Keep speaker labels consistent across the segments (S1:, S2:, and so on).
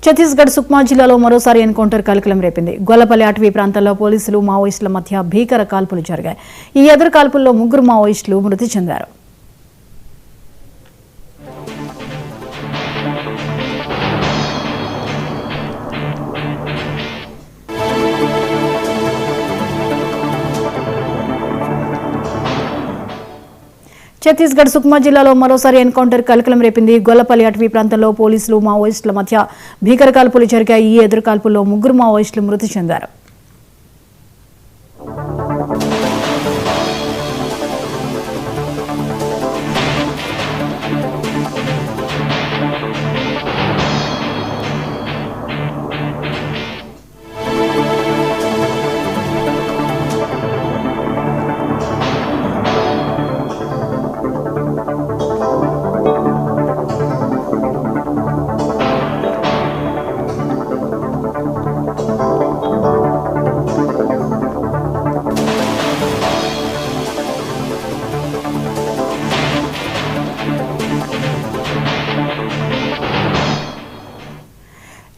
S1: ఛత్తీస్గఢ్ సుక్మా జిల్లాలో మరోసారి ఎన్కౌంటర్ కలకలం రేపింది. గొల్లపల్లి అటవీ ప్రాంతంలో పోలీసులు మావోయిస్టుల మధ్య భీకర కాల్పులు జరిగాయి. ఈ ఎదురు కాల్పుల్లో 3 మావోయిస్టులు మృతి చెందారు. ఛత్తీస్గఢ్ సుక్మా జిల్లాలో మరోసారి ఎన్కౌంటర్ కలకలం రేపింది. గొల్లపల్లి అటవీ ప్రాంతంలో పోలీసులు మావోయిస్టుల మధ్య భీకర కాల్పులు జరిగాయి. ఈ ఎదురు కాల్పుల్లో 3 మావోయిస్టులు మృతి చెందారు.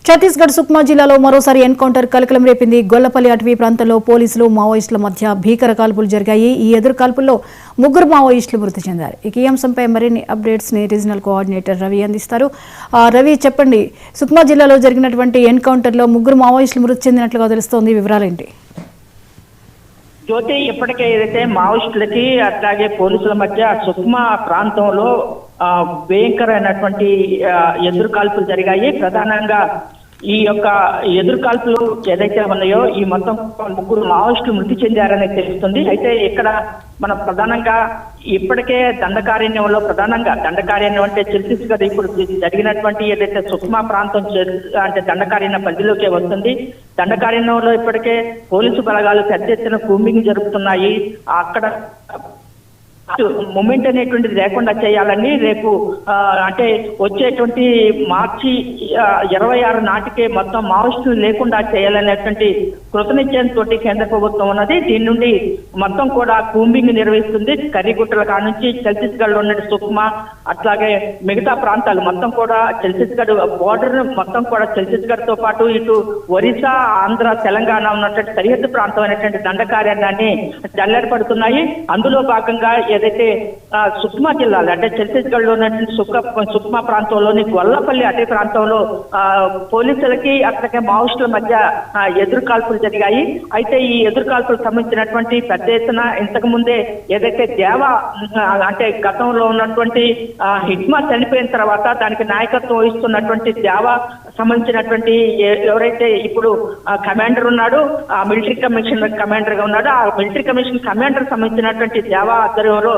S1: ఛత్తీస్గఢ్ సుక్మా జిల్లాలో మరోసారి ఎన్కౌంటర్ కలకలం రేపింది. గొల్లపల్లి అటవీ ప్రాంతంలో పోలీసులు మావోయిస్టుల మధ్య భీకర కాల్పులు జరిగాయి. ఈ ఎదురు కాల్పుల్లో 3 మావోయిస్టులు మృతి చెందారు. ఈ అంశంపై మరిన్ని అప్డేట్స్ ని రీజనల్ కోఆర్డినేటర్ రవి అందిస్తారు. రవి, చెప్పండి, సుక్మా జిల్లాలో జరిగినటువంటి ఎన్కౌంటర్లో 3 మావోయిస్టులు మృతి చెందినట్లుగా తెలుస్తోంది, వివరాలేంటి?
S2: జ్యోతి, ఇప్పటికే ఏదైతే మావోయిస్టులకి అట్లాగే పోలీసుల మధ్య సుక్మా ప్రాంతంలో భయంకరమైనటువంటి ఎదురు కాల్పులు జరిగాయి. ప్రధానంగా ఈ యొక్క ఎదురు కాల్పులు ఏదైతే ఉన్నాయో ఈ మొత్తం 3 మావోయిస్టులు మృతి చెందారని తెలుస్తుంది. అయితే ఇక్కడ మనం ప్రధానంగా ఇప్పటికే దండకారణ్యంలో దండకారణ్యం అంటే ఛత్తీస్గఢ్ ఇప్పుడు జరిగినటువంటి ఏదైతే సుక్మా ప్రాంతం అంటే దండకారణ్య పరిధిలోకే వస్తుంది. దండకారణ్యంలో ఇప్పటికే పోలీసు బలగాలు పెద్ద ఎత్తున కూంబింగ్ జరుపుతున్నాయి. అక్కడ మూమెంట్ అనేటువంటిది లేకుండా చేయాలని రేపు అంటే వచ్చేటువంటి మార్చి 26 నాటికే మొత్తం మావోయిస్టులు లేకుండా చేయాలనేటువంటి కృతనిశ్చయంతో కేంద్ర ప్రభుత్వం ఉన్నది. దీని నుండి మొత్తం కూడా కూంబింగ్ నిర్వహిస్తుంది. కర్రీగుట్టల కాడ నుంచి ఛత్తీస్గఢ్ లో ఉన్న సుక్మా అట్లాగే మిగతా ప్రాంతాలు మొత్తం కూడా ఛత్తీస్గఢ్ బోర్డర్ మొత్తం కూడా ఛత్తీస్గఢ్ తో పాటు ఇటు ఒరిస్సా, ఆంధ్ర, తెలంగాణ ఉన్నటువంటి సరిహద్దు ప్రాంతం అనేటువంటి దండకారణ్యాన్ని జల్లెడపడుతున్నాయి. అందులో భాగంగా ఏదైతే సుక్మా జిల్లాలో అంటే ఛత్తీస్గఢ్ లో ఉన్నటువంటి సుక్మా ప్రాంతంలోని గొల్లపల్లి అటవీ ప్రాంతంలో పోలీసులకి అట్లాగే మావోయిస్టుల మధ్య ఎదురు కాల్పులు జరిగాయి. అయితే ఈ ఎదురు కాల్పులకు సంబంధించినటువంటి పెద్ద ఎత్తున ఇంతకు ముందే ఏదైతే దేవా అంటే గతంలో ఉన్నటువంటి హిట్మా చనిపోయిన తర్వాత దానికి నాయకత్వం వహిస్తున్నటువంటి దేవా సంబంధించినటువంటి ఎవరైతే ఇప్పుడు కమాండర్ ఉన్నాడో ఆ మిలిటరీ కమిషన్ కమాండర్ గా ఉన్నాడో ఆ మిలిటరీ కమిషన్ కమాండర్ సంబంధించినటువంటి దేవా ఆధ్వర్యంలో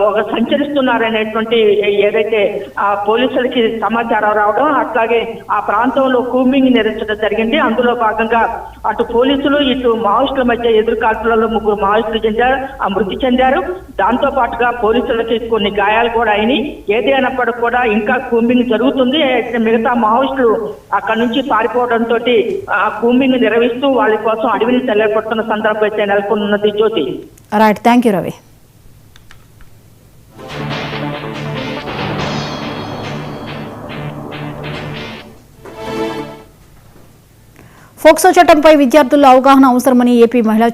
S2: ఒక సంచరిస్తున్నారనేటువంటి ఏదైతే ఆ పోలీసులకి సమాచారం రావడం అట్లాగే ఆ ప్రాంతంలో కూంబింగ్ నిర్వహించడం జరిగింది. అందులో భాగంగా అటు పోలీసులు ఇటు మావోయిస్టుల మధ్య ఎదురు కాల్పులలో 3 మావోయిస్టులు మృతి చెందారు. దాంతో పాటుగా పోలీసులకి కొన్ని గాయాలు కూడా అయినాయి. ఏదైనప్పటికీ కూడా ఇంకా కూంబింగ్ జరుగుతుంది. మిగతా మావోయిస్టులు అక్కడ నుంచి పారిపోవడంతో ఆ కూంబింగ్ నిర్వహిస్తూ వాళ్ళ కోసం అడవిని తెల్లపడుతున్న సందర్భం అయితే నెలకొన్నది. Jyothi,
S1: right, thank you Ravi. POCSO చట్టంపై విద్యార్థుల్లో అవగాహన అవసరమని ఏపీ మహిళా